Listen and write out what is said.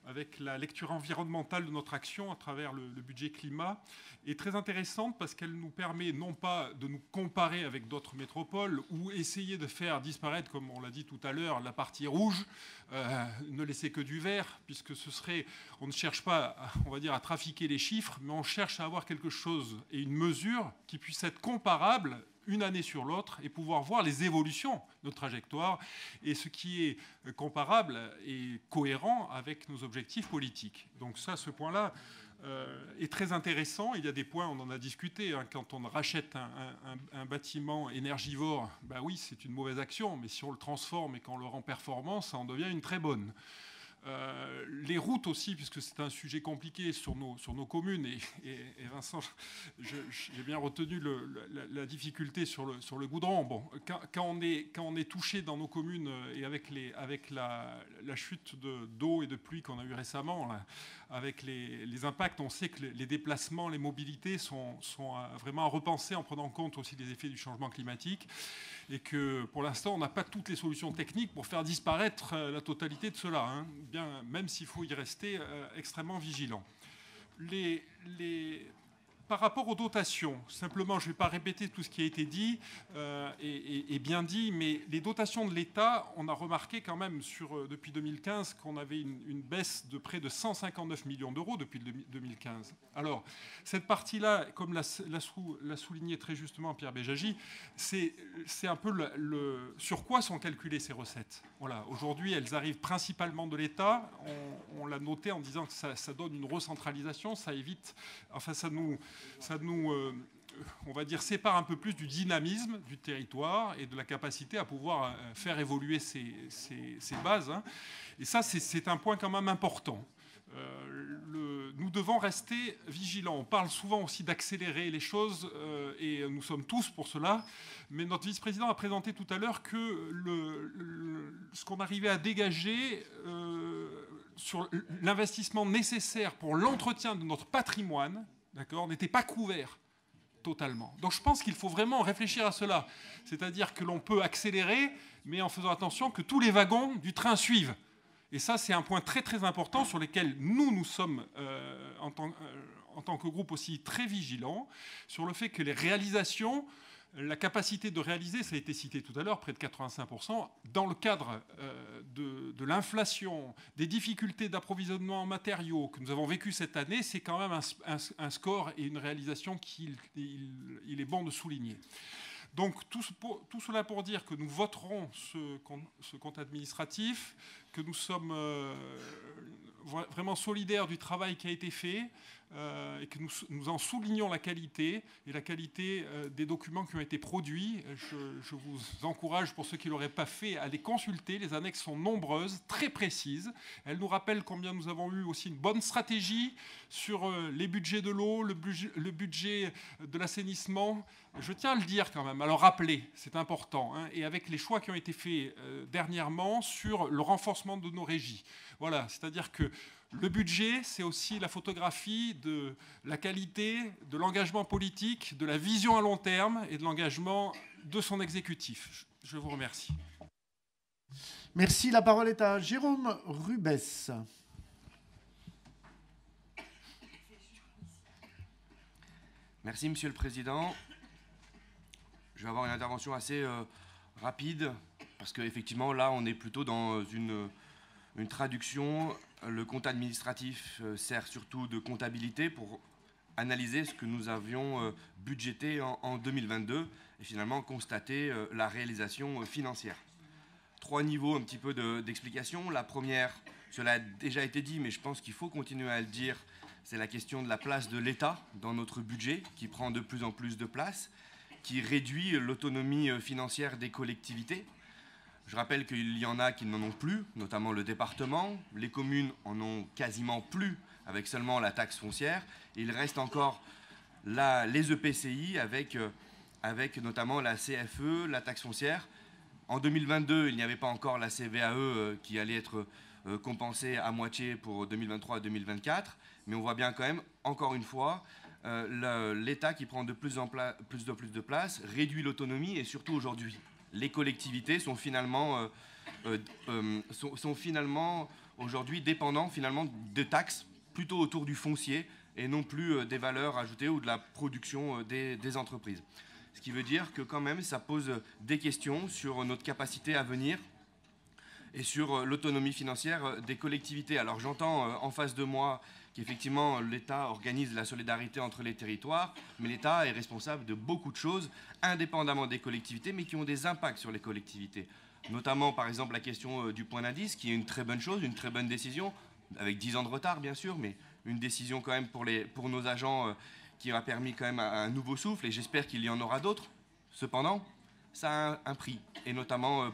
avec la lecture environnementale de notre action à travers le budget climat, est très intéressante parce qu'elle nous permet non pas de nous comparer avec d'autres métropoles ou essayer de faire disparaître, comme on l'a dit tout à l'heure, la partie rouge, ne laisser que du vert, puisque ce serait, on ne cherche pas, on va dire, à trafiquer les chiffres, mais on cherche à avoir quelque chose et une mesure qui puisse être comparable une année sur l'autre et pouvoir voir les évolutions de trajectoire et ce qui est comparable et cohérent avec nos objectifs politiques. Donc ça, ce point-là est très intéressant. Il y a des points, on en a discuté, hein, quand on rachète un bâtiment énergivore, ben oui, c'est une mauvaise action, mais si on le transforme et qu'on le rend performant, ça en devient une très bonne. Les routes aussi, puisque c'est un sujet compliqué sur nos communes, et Vincent, j'ai bien retenu la difficulté sur le goudron. Bon, quand on est touché dans nos communes et avec la chute d'eau et de pluie qu'on a eu récemment, là, avec les impacts, on sait que les déplacements, les mobilités sont vraiment à repenser en prenant en compte aussi les effets du changement climatique, et que pour l'instant, on n'a pas toutes les solutions techniques pour faire disparaître la totalité de cela, hein, bien, même s'il faut y rester extrêmement vigilant. Par rapport aux dotations, simplement, je ne vais pas répéter tout ce qui a été dit et bien dit, mais les dotations de l'État, on a remarqué quand même depuis 2015 qu'on avait une baisse de près de 159 millions d'euros depuis 2015. Alors, cette partie-là, comme l'a souligné très justement Pierre Béjaji, c'est un peu sur quoi sont calculées ces recettes. Voilà. Aujourd'hui, elles arrivent principalement de l'État. On l'a noté en disant que ça donne une recentralisation, ça évite, enfin ça nous on va dire, sépare un peu plus du dynamisme du territoire et de la capacité à pouvoir faire évoluer ces bases, hein. Et ça, c'est un point quand même important. Nous devons rester vigilants. On parle souvent aussi d'accélérer les choses et nous sommes tous pour cela. Mais notre vice-président a présenté tout à l'heure que ce qu'on arrivait à dégager sur l'investissement nécessaire pour l'entretien de notre patrimoine, d'accord, n'était pas couvert totalement. Donc je pense qu'il faut vraiment réfléchir à cela. C'est-à-dire que l'on peut accélérer, mais en faisant attention que tous les wagons du train suivent. Et ça, c'est un point très très important sur lequel nous sommes en tant que groupe aussi très vigilants, sur le fait que les réalisations, la capacité de réaliser, ça a été cité tout à l'heure, près de 85%, dans le cadre de l'inflation, des difficultés d'approvisionnement en matériaux que nous avons vécu cette année, c'est quand même un score et une réalisation qu'il est bon de souligner. Donc tout cela pour dire que nous voterons ce compte administratif, que nous sommes vraiment solidaires du travail qui a été fait et que nous en soulignons la qualité et la qualité des documents qui ont été produits. Je vous encourage, pour ceux qui ne l'auraient pas fait, à les consulter. Les annexes sont nombreuses, très précises. Elles nous rappellent combien nous avons eu aussi une bonne stratégie sur les budgets de l'eau, le budget de l'assainissement. Je tiens à le dire quand même, à le rappeler, c'est important, hein, et avec les choix qui ont été faits dernièrement sur le renforcement de nos régies. Voilà, c'est-à-dire que le budget, c'est aussi la photographie de la qualité, de l'engagement politique, de la vision à long terme et de l'engagement de son exécutif. Je vous remercie. Merci. La parole est à Jérôme Rubès. Merci, Monsieur le Président. Je vais avoir une intervention assez rapide, parce qu'effectivement, là, on est plutôt dans une traduction. Le compte administratif sert surtout de comptabilité pour analyser ce que nous avions budgété en 2022 et finalement constater la réalisation financière. 3 niveaux un petit peu d'explication. La première, cela a déjà été dit, mais je pense qu'il faut continuer à le dire, c'est la question de la place de l'État dans notre budget, qui prend de plus en plus de place, qui réduit l'autonomie financière des collectivités. Je rappelle qu'il y en a qui n'en ont plus, notamment le département. Les communes en ont quasiment plus, avec seulement la taxe foncière. Et il reste encore les EPCI avec notamment la CFE, la taxe foncière. En 2022, il n'y avait pas encore la CVAE qui allait être compensée à moitié pour 2023-2024. Mais on voit bien quand même, encore une fois, l'État qui prend de plus en plus de place, réduit l'autonomie et surtout aujourd'hui, les collectivités sont finalement aujourd'hui dépendants finalement de taxes plutôt autour du foncier et non plus des valeurs ajoutées ou de la production des entreprises. Ce qui veut dire que quand même ça pose des questions sur notre capacité à venir et sur l'autonomie financière des collectivités. Alors j'entends en face de moi qu'effectivement l'État organise la solidarité entre les territoires, mais l'État est responsable de beaucoup de choses indépendamment des collectivités, mais qui ont des impacts sur les collectivités. Notamment par exemple la question du point d'indice, qui est une très bonne chose, une très bonne décision, avec 10 ans de retard bien sûr, mais une décision quand même pour nos agents qui a permis quand même un nouveau souffle, et j'espère qu'il y en aura d'autres. Cependant, ça a un prix, et notamment